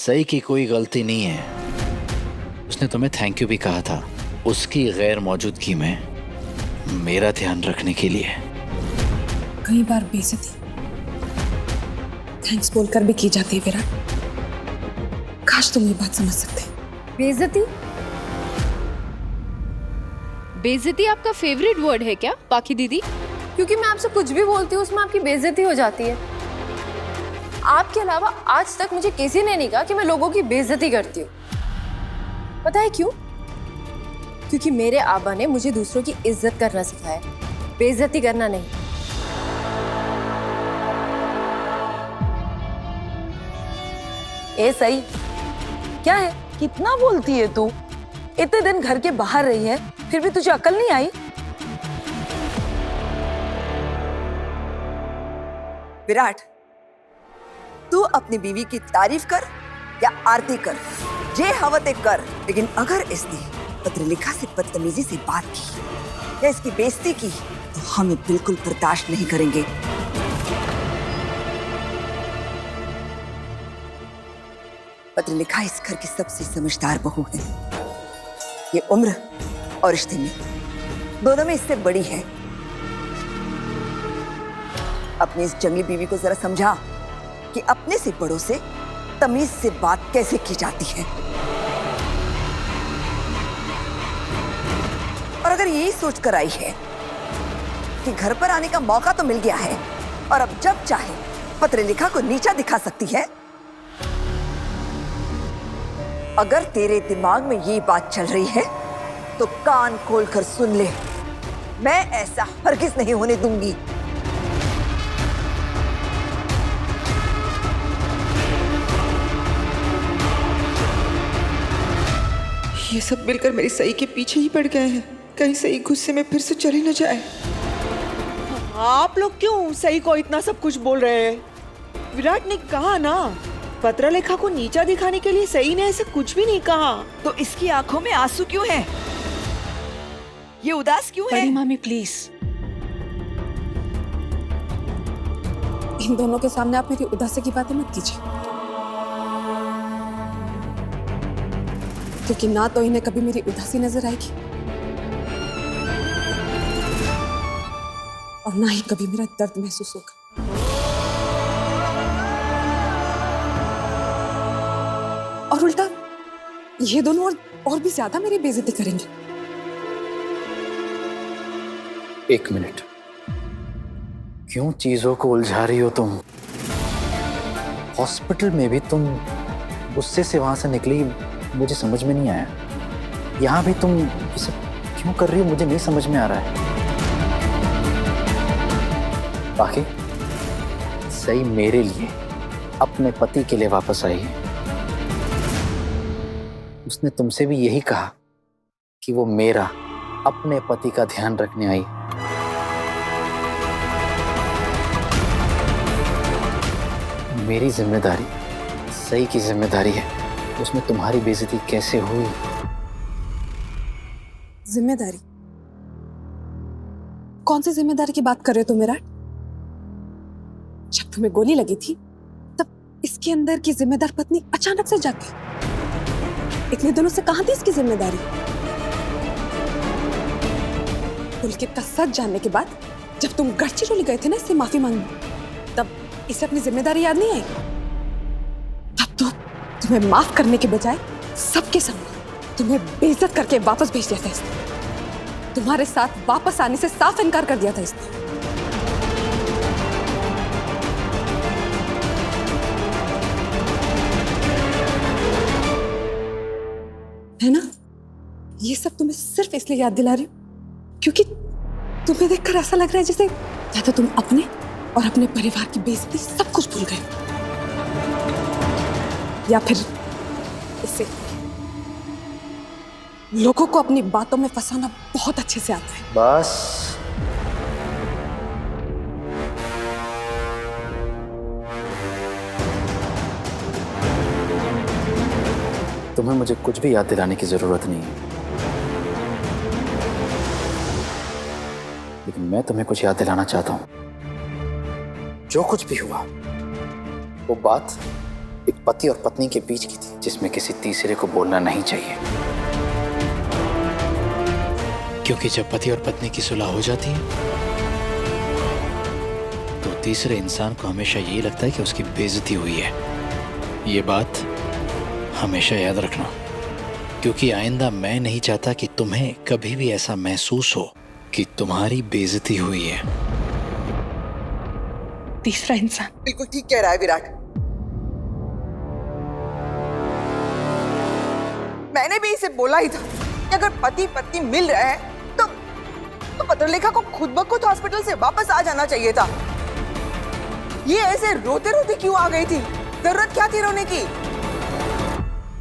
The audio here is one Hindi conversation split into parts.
सही की कोई गलती नहीं है। उसने तुम्हें थैंक यू भी कहा था, उसकी गैर मौजूदगी में मेरा ध्यान रखने के लिए। कई बार बेइज्जती थैंक्स बोलकर भी की जाती है विराट। काश तुम ये बात समझ सकते। बेइज्जती? बेइज्जती आपका फेवरेट वर्ड है क्या बाकी दीदी? क्योंकि मैं आपसे कुछ भी बोलती हूँ उसमें आपकी बेइज्जती हो जाती है। आपके अलावा आज तक मुझे किसी ने नहीं कहा कि मैं लोगों की बेइज्जती करती हूँ। पता है क्यों? क्योंकि मेरे आबा ने मुझे दूसरों की इज्जत करना सिखाया, बेइज्जती करना नहीं। ए सही, क्या है, कितना बोलती है तू? इतने दिन घर के बाहर रही है, फिर भी तुझे अकल नहीं आई? विराट, तू अपनी बीवी की तारीफ कर या आरती कर, जे हवते कर, लेकिन अगर इसने पत्रलेखा से बदतमीजी से बात की या इसकी बेइज्जती की तो हम बिल्कुल बर्दाश्त नहीं करेंगे। पत्रलेखा इस घर की सबसे समझदार बहू है। ये उम्र और रिश्ते में दोनों में इससे बड़ी है। अपनी इस जंगली बीवी को जरा समझा कि अपने से बड़ों से तमीज से बात कैसे की जाती है। और अगर यही सोच कर आई है कि घर पर आने का मौका तो मिल गया है और अब जब चाहे पत्रलेखा को नीचा दिखा सकती है, अगर तेरे दिमाग में ये बात चल रही है तो कान खोलकर सुन ले, मैं ऐसा हरगिज नहीं होने दूंगी। ये सब मिलकर मेरी सही के पीछे ही पड़ गए हैं। कहीं सही गुस्से में फिर से चली न जाए। आप लोग क्यों सही को इतना सब कुछ बोल रहे हैं? विराट ने कहा ना, पत्रलेखा को नीचा दिखाने के लिए सही ने ऐसे कुछ भी नहीं कहा। तो इसकी आंखों में आंसू क्यों है? ये उदास क्यों है? बड़ी मामी प्लीज, इन दोनों के सामने आप मेरी उदासी की बातें मत कीजिए, क्योंकि ना तो इन्हें कभी मेरी उदासी नजर आएगी और ना ही कभी मेरा दर्द महसूस होगा। और उल्टा ये दोनों और भी ज्यादा मेरी बेइज्जती करेंगे। एक मिनट, क्यों चीजों को उलझा रही हो तुम? हॉस्पिटल में भी तुम गुस्से से वहां से निकली, मुझे समझ में नहीं आया। यहाँ भी तुम इसे क्यों कर रही हो, मुझे नहीं समझ में आ रहा है। बाकी सही मेरे लिए, अपने पति के लिए वापस आई है। उसने तुमसे भी यही कहा कि वो मेरा, अपने पति का ध्यान रखने आई। मेरी जिम्मेदारी सही की जिम्मेदारी है, उसमें तुम्हारी बेइज्जती कैसे हुई? जिम्मेदारी? कौन सी जिम्मेदारी की बात कर रहे हो तुम विराट? जब तुम्हें गोली लगी थी तब इसके अंदर की जिम्मेदार पत्नी अचानक से जाग गई। इतने दिनों से कहां थी इसकी जिम्मेदारी? पुलकित का सच जानने के बाद जब तुम गढ़चिरौली गए थे ना इससे माफी मांगने, तब इसे अपनी जिम्मेदारी याद नहीं आई? तब तो तुम्हें माफ करने के बजाय सबके सामने तुम्हें बेइज्जत करके वापस भेज दिया था इसने। तुम्हारे साथ वापस आने से साफ इनकार कर दिया था इसने। है ना? ये सब तुम्हें सिर्फ इसलिए याद दिला रही हूं क्योंकि तुम्हें देखकर ऐसा लग रहा है जैसे या तो तुम अपने और अपने परिवार की बेइज्जती सब कुछ भूल गए, या फिर इसे लोगों को अपनी बातों में फंसाना बहुत अच्छे से आता है। बस तुम्हें मुझे कुछ भी याद दिलाने की जरूरत नहीं है, लेकिन मैं तुम्हें कुछ याद दिलाना चाहता हूं। जो कुछ भी हुआ वो बात एक पति और पत्नी के बीच की थी, जिसमें किसी तीसरे को बोलना नहीं चाहिए। क्योंकि जब पति और पत्नी की सुलह हो जाती है तो तीसरे इंसान को हमेशा यही लगता है कि उसकी बेइज्जती हुई है। ये बात हमेशा याद रखना, क्योंकि आइंदा मैं नहीं चाहता कि तुम्हें कभी भी ऐसा महसूस हो कि तुम्हारी बेइज्जती हुई है। तीसरा इंसान? बिल्कुल ठीक कह रहा है विराट। मैंने भी इसे बोला ही था कि अगर पति पत्नी मिल रहे हैं तो पत्रलेखा को खुद ब खुद हॉस्पिटल से वापस आ जाना चाहिए था। ये ऐसे रोते रोते क्यों आ गई थी? जरूरत क्या थी रोने की?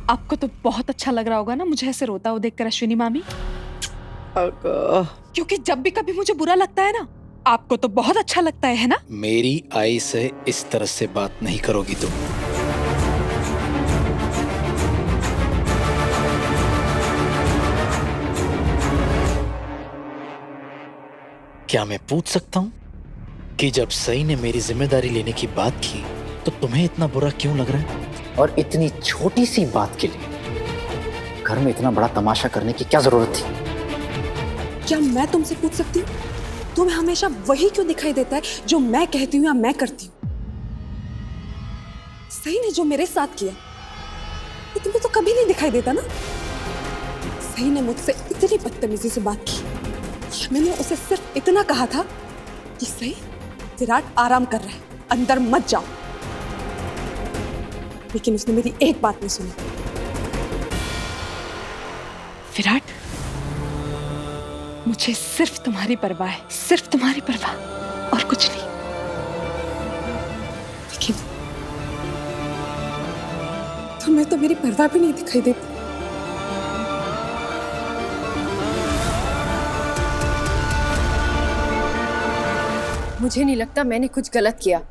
आपको तो बहुत अच्छा लग रहा होगा ना मुझे ऐसे रोता हुआ देखकर अश्विनी मामी, क्योंकि जब भी कभी मुझे बुरा लगता है ना, आपको तो बहुत अच्छा लगता है ना? मेरी आई से इस तरह से बात नहीं करोगी तुम। क्या मैं पूछ सकता हूं कि जब सई ने मेरी जिम्मेदारी लेने की बात की तो तुम्हें इतना बुरा क्यों लग रहा है? और इतनी छोटी सी बात के लिए घर में इतना बड़ा तमाशा करने की क्या जरूरत थी? क्या मैं तुमसे पूछ सकती हूँ, तुम्हें हमेशा वही क्यों दिखाई देता है जो मैं कहती हूँ या मैं करती हूँ? सही ने जो मेरे साथ किया वो तुम्हें तो कभी नहीं दिखाई देता ना। सही ने मुझसे इतनी बदतमीजी से बात की, मैंने उसे सिर्फ इतना कहा था कि सही, विराट आराम कर रहा है, अंदर मत जाओ, लेकिन उसने मेरी एक बात नहीं सुनी। विराट, मुझे सिर्फ तुम्हारी परवाह है, सिर्फ तुम्हारी परवाह और कुछ नहीं। लेकिन तुम्हें तो मेरी परवाह भी नहीं दिखाई देती। मुझे नहीं लगता मैंने कुछ गलत किया।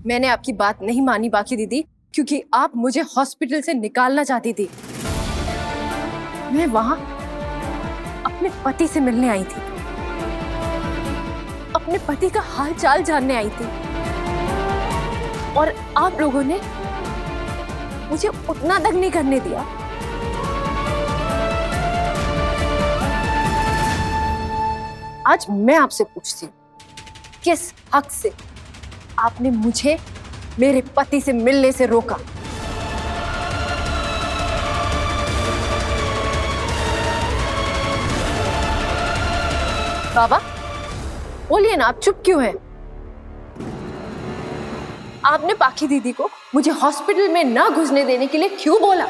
मैंने आपकी बात नहीं मानी बाकी दीदी, क्योंकि आप मुझे हॉस्पिटल से निकालना चाहती थी। मैं वहां अपने पति से मिलने आई थी, अपने पति का हाल चाल जानने आई थी, और आप लोगों ने मुझे उतना तक नहीं करने दिया। आज मैं आपसे पूछती हूँ, किस हक से आपने मुझे मेरे पति से मिलने से रोका? बाबा बोलिए ना, आप चुप क्यों हैं? आपने पाखी दीदी को मुझे हॉस्पिटल में ना घुसने देने के लिए क्यों बोला?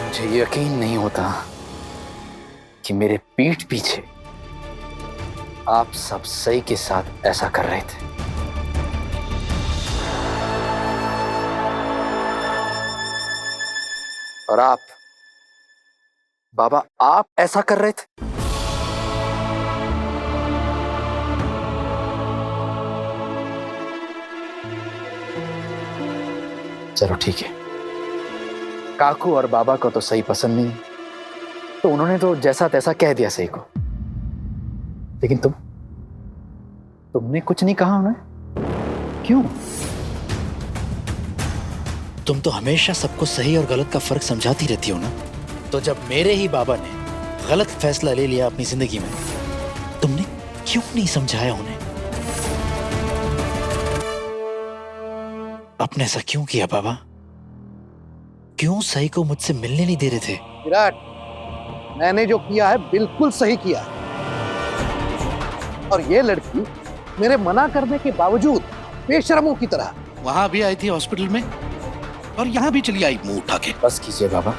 मुझे यकीन नहीं होता कि मेरे पीठ पीछे आप सब सही के साथ ऐसा कर रहे थे। और आप बाबा, आप ऐसा कर रहे थे? चलो ठीक है, काकू और बाबा को तो सही पसंद नहीं, तो उन्होंने तो जैसा तैसा कह दिया सही को। लेकिन तुमने कुछ नहीं कहा उन्हें? क्यों? तुम तो हमेशा सबको सही और गलत का फर्क समझाती रहती हो ना। तो जब मेरे ही बाबा ने गलत फैसला ले लिया अपनी जिंदगी में, तुमने क्यों नहीं समझाया उन्हें? आपने ऐसा क्यों किया बाबा? क्यों सही को मुझसे मिलने नहीं दे रहे थे? विराट, मैंने जो किया है बिल्कुल सही किया है। और ये लड़की मेरे मना करने के बावजूद बेशर्मों की तरह वहां भी आई थी हॉस्पिटल में, और यहाँ भी चली आई मुंह उठा के। बस कीजिए बाबा,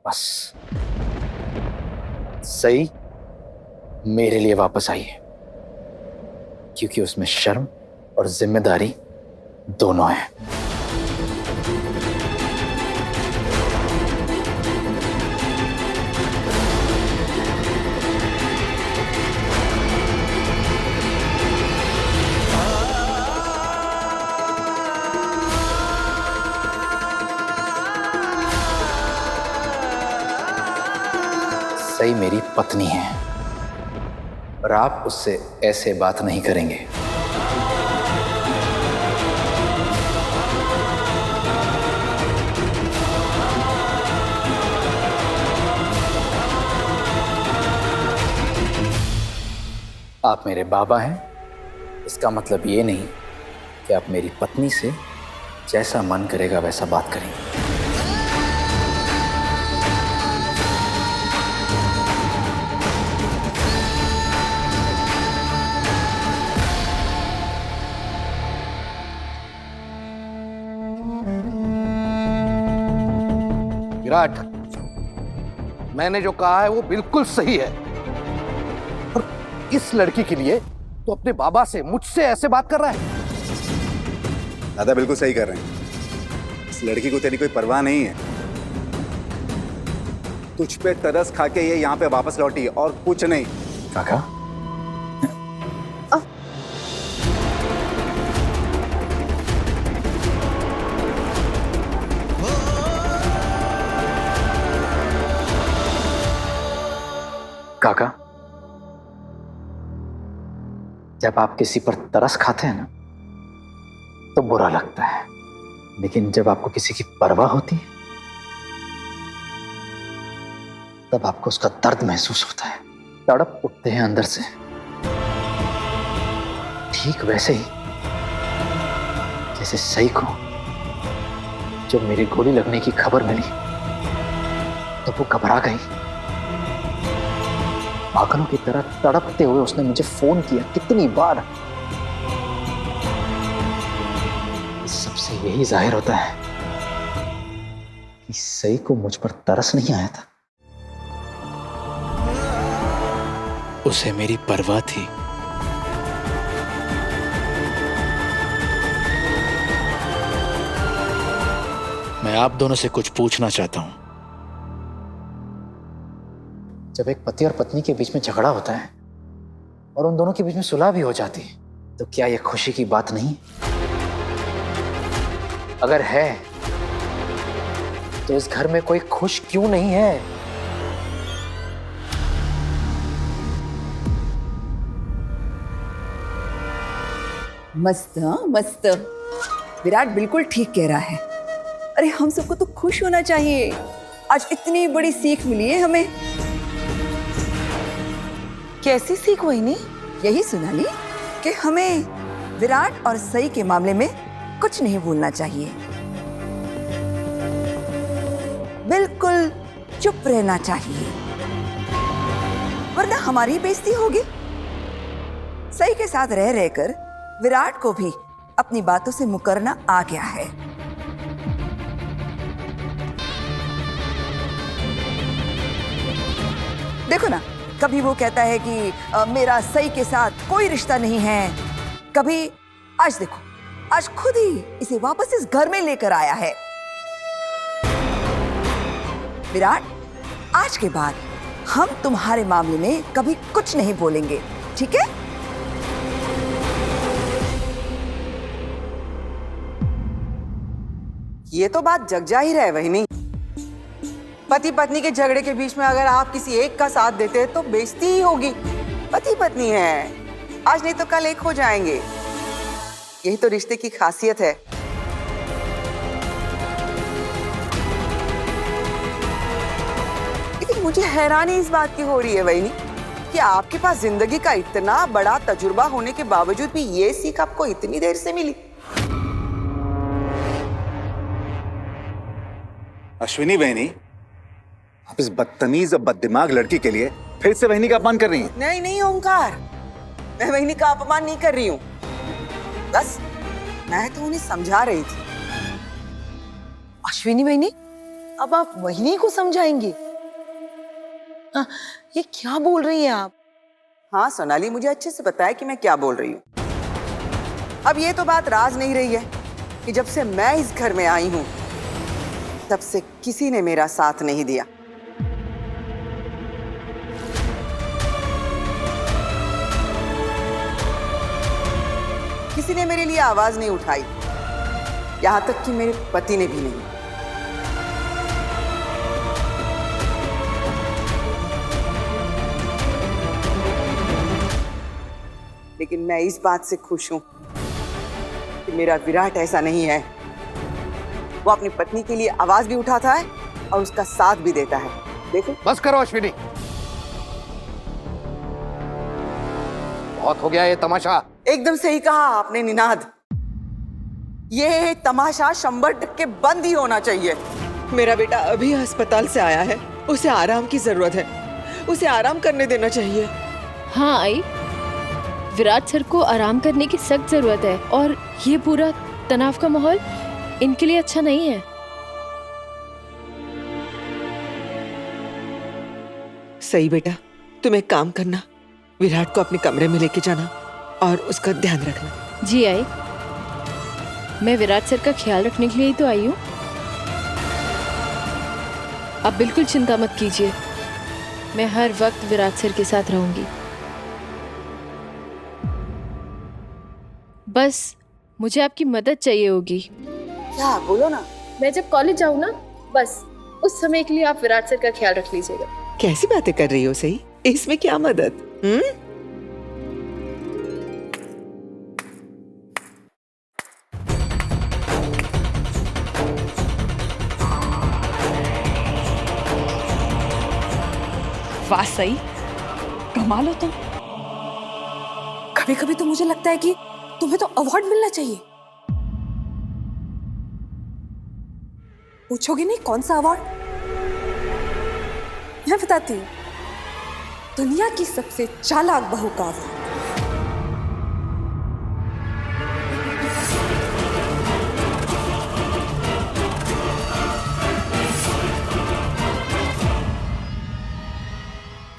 बस। सही मेरे लिए वापस आई है, क्योंकि उसमें शर्म और जिम्मेदारी दोनों है। मेरी पत्नी है और आप उससे ऐसे बात नहीं करेंगे। आप मेरे बाबा हैं, इसका मतलब ये नहीं कि आप मेरी पत्नी से जैसा मन करेगा वैसा बात करेंगे। विराट, मैंने जो कहा है वो बिल्कुल सही है। और इस लड़की के लिए तो अपने बाबा से, मुझसे ऐसे बात कर रहा है। दादा बिल्कुल सही कर रहे हैं। इस लड़की को तेरी कोई परवाह नहीं है। तुझ पे तरस खा के ये यहाँ पे वापस लौटी और कुछ नहीं। काका, काका, जब आप किसी पर तरस खाते हैं ना तो बुरा लगता है, लेकिन जब आपको किसी की परवाह होती है तब आपको उसका दर्द महसूस होता है, तड़प उठते हैं अंदर से। ठीक वैसे ही जैसे सई को जब मेरी गोली लगने की खबर मिली तो वो घबरा गई। पागलों की तरह तड़पते हुए उसने मुझे फोन किया कितनी बार। इस सबसे यही जाहिर होता है कि सई को मुझ पर तरस नहीं आया था। उसे मेरी परवाह थी। मैं आप दोनों से कुछ पूछना चाहता हूं। जब एक पति और पत्नी के बीच में झगड़ा होता है और उन दोनों के बीच में सुलह भी हो जाती है तो क्या यह खुशी की बात नहीं? अगर है तो इस घर में कोई खुश क्यों नहीं है? मस्त, हाँ मस्त। विराट बिल्कुल ठीक कह रहा है। अरे हम सबको तो खुश होना चाहिए। आज इतनी बड़ी सीख मिली है हमें। कैसी सीख वहीनी? यही सोनाली कि हमें विराट और सई के मामले में कुछ नहीं भूलना चाहिए। बिल्कुल चुप रहना चाहिए, वरना हमारी बेइज्जती होगी। सई के साथ रह रहकर विराट को भी अपनी बातों से मुकरना आ गया है। देखो ना, कभी वो कहता है कि मेरा सई के साथ कोई रिश्ता नहीं है, कभी आज देखो, आज खुद ही इसे वापस इस घर में लेकर आया है। विराट, आज के बाद हम तुम्हारे मामले में कभी कुछ नहीं बोलेंगे, ठीक है? ये तो बात जग जाहिर है वहीनी। पति पत्नी के झगड़े के बीच में अगर आप किसी एक का साथ देते हैं तो बेइज्जती ही होगी। पति पत्नी है, आज नहीं तो कल एक हो जाएंगे। यही तो रिश्ते की खासियत है। लेकिन मुझे हैरानी इस बात की हो रही है वहीनी कि आपके पास जिंदगी का इतना बड़ा तजुर्बा होने के बावजूद भी ये सीख आपको इतनी देर से मिली। अश्विनी बहनी, आप इस बदतमीज और बददिमाग लड़की के लिए फिर से वहीनी का अपमान कर रही हैं। नहीं नहीं ओंकार, मैं वहीनी का अपमान नहीं कर रही हूँ। बस मैं तो उन्हें समझा रही थी। अश्विनी बहनी, अब आप वहीनी को समझाएंगी? ये क्या बोल रही हैं आप? हाँ सोनाली, मुझे अच्छे से पता है कि मैं क्या बोल रही हूँ। अब ये तो बात राज नहीं रही है कि जब से मैं इस घर में आई हूँ तब से किसी ने मेरा साथ नहीं दिया। किसी ने मेरे लिए आवाज नहीं उठाई, यहां तक कि मेरे पति ने भी नहीं। लेकिन मैं इस बात से खुश हूं कि मेरा विराट ऐसा नहीं है। वो अपनी पत्नी के लिए आवाज भी उठाता है और उसका साथ भी देता है। देखो। बस करो अश्विनी, बहुत हो गया ये तमाशा। एकदम सही कहा आपने निनाद। ये तमाशा 100% बंद ही होना चाहिए। मेरा बेटा अभी अस्पताल से आया है, उसे आराम की जरूरत है, उसे आराम करने देना चाहिए। हाँ आई, विराट सर को आराम करने की सख्त जरूरत है और ये पूरा तनाव का माहौल इनके लिए अच्छा नहीं है। सही बेटा, तुम एक काम करना, विराट को अपने कमरे में लेके जाना और उसका ध्यान रखना। जी आई, मैं विराट सर का ख्याल रखने के लिए ही तो आई हूँ। आप बिल्कुल चिंता मत कीजिए, मैं हर वक्त विराट सर के साथ रहूंगी। बस मुझे आपकी मदद चाहिए होगी। क्या? बोलो ना। मैं जब कॉलेज जाऊँ ना, बस उस समय के लिए आप विराट सर का ख्याल रख लीजिएगा। कैसी बातें कर रही हो सही? इसमें क्या मदद? वाह सही, कमाल हो तुम। कभी कभी तो मुझे लगता है कि तुम्हें तो अवार्ड मिलना चाहिए। पूछोगे नहीं कौन सा अवार्ड? मैं बताती हूँ, दुनिया की सबसे चालाक बहू का अवार्ड।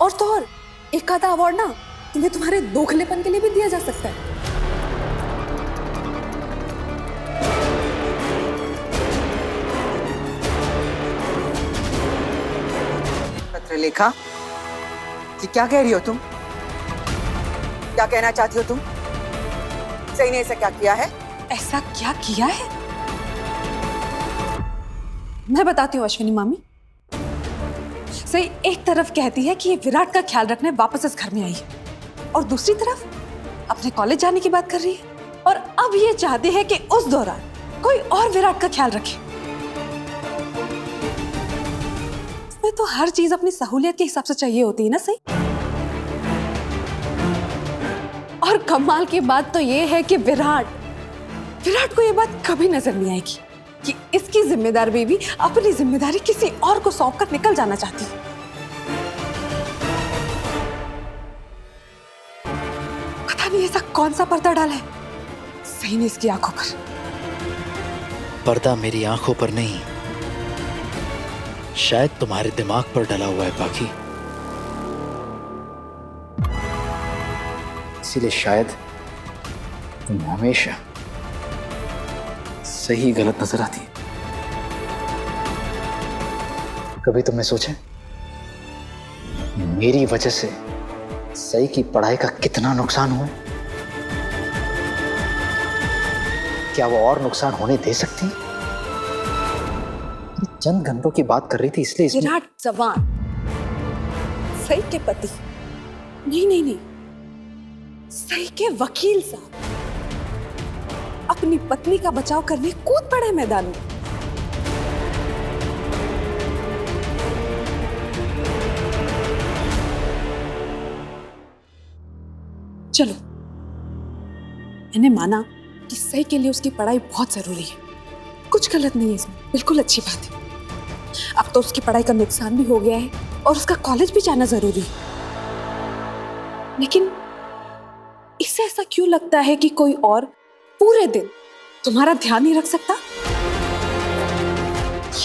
और तो और एक आधा अवार्ड ना तुम्हें तुम्हारे दोखलेपन के लिए भी दिया जा सकता है। पत्रलेखा, ये क्या कह रही हो तुम? क्या कहना चाहती हो तुम? सही ने ऐसा क्या किया है? ऐसा क्या किया है? मैं बताती हूँ अश्विनी मामी। सही एक तरफ कहती है कि ये विराट का ख्याल रखने वापस इस घर में आई है, और दूसरी तरफ अपने कॉलेज जाने की बात कर रही है, और अब ये चाहती है कि उस दौरान कोई और विराट का ख्याल रखे। तुम्हें तो हर चीज अपनी सहूलियत के हिसाब से चाहिए होती है ना सही। और कमाल की बात तो ये है कि विराट को ये बात कभी नजर नहीं आएगी कि इसकी जिम्मेदार बीवी अपनी जिम्मेदारी किसी और को सौंपकर निकल जाना चाहती है। पता नहीं ऐसा कौन सा पर्दा डाला है सही ने इसकी आंखों पर। पर्दा मेरी आंखों पर नहीं, शायद तुम्हारे दिमाग पर डला हुआ है बाकी। इसीलिए शायद तुम्हें हमेशा सही गलत नजर आती है। कभी तुमने सोचा मेरी वजह से सही की पढ़ाई का कितना नुकसान हुआ? क्या वो और नुकसान होने दे सकती? चंद घंटों की बात कर रही थी इसलिए विराट जवान सही के पति नहीं, सही के वकील साहब अपनी पत्नी का बचाव करने कूद पड़े मैदान में। चलो, मैंने माना कि सही के लिए उसकी पढ़ाई बहुत जरूरी है, कुछ गलत नहीं है इसमें, बिल्कुल अच्छी बात है। अब तो उसकी पढ़ाई का नुकसान भी हो गया है और उसका कॉलेज भी जाना जरूरी है। लेकिन इससे ऐसा क्यों लगता है कि कोई और पूरे दिन तुम्हारा ध्यान नहीं रख सकता?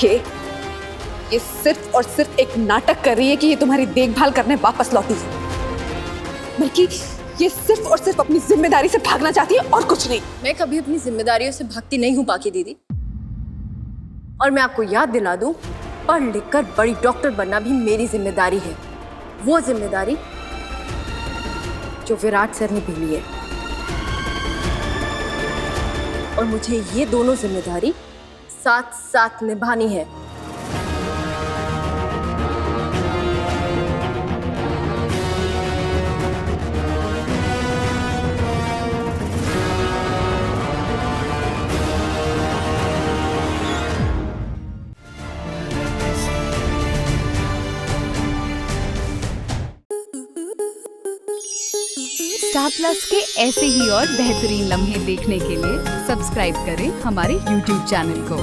ये सिर्फ और सिर्फ एक नाटक कर रही है कि ये तुम्हारी देखभाल करने वापस लौटी है, बल्कि ये सिर्फ और सिर्फ अपनी जिम्मेदारी से भागना चाहती है और कुछ नहीं। मैं कभी अपनी जिम्मेदारियों से भागती नहीं हूँ बाकी दीदी। और मैं आपको याद दिला दूं, पढ़ लिख कर बड़ी डॉक्टर बनना भी मेरी जिम्मेदारी है, वो जिम्मेदारी जो विराट सर ने भी ली है। और मुझे ये दोनों जिम्मेदारी साथ साथ निभानी है। स्टार प्लस के ऐसे ही और बेहतरीन लम्हे देखने के लिए सब्सक्राइब करें हमारे YouTube चैनल को।